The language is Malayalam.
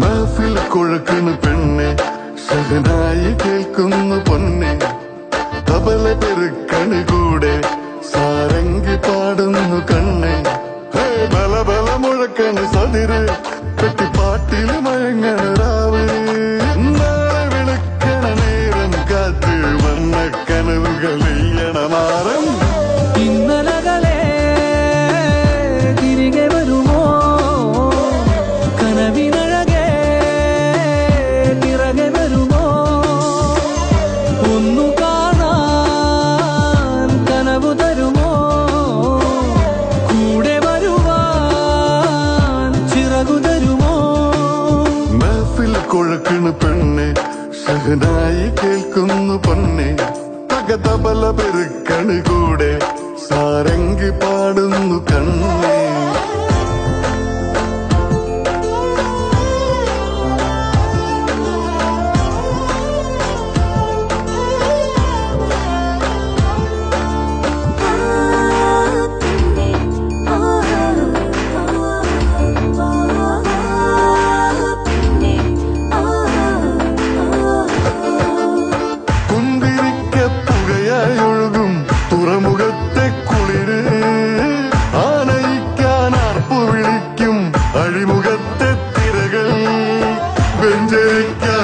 महफिल കൊഴുക്കുന്ന പെണ്ണെ സഹനായി കേൾക്കുന്നു പൊന്നെ തബല പെരുക്കണി കൂടെ സാരംഗി പാടുന്നു കണ്ണെ ബല ബല മുഴക്കണ് സതിര് കെട്ടിപ്പാട്ടിൽ മയങ്ങണ രാവ് നാളെ വിളിക്കണ നേരം കാത്ത് വന്ന കനവുകൾ എയ്യണ മാറും ഇന്നലകളെ തിരികെ വരുമോ കനവിനഴകെ പിറകെ വരുമോ ഒന്നു കാണാൻ കനവു തരുമോ കൂടെ വരുവാൻ ചിറകു തരുമോ महफिल കൊഴുക്കുന്ന പെണ്ണെ സഹനായി കേൾക്കുന്നു പൊന്നെ തകതബല പെരുക്കണി കൂടെ സാരംഗി പാടുന്നു കണ്ണേ തുറമുഖത്തെ കുളിര് ആനയിക്കാൻ ആർപ്പു വിളിക്കും അഴിമുഖത്തെ തിരകൾ വെഞ്ചരിക്കാൻ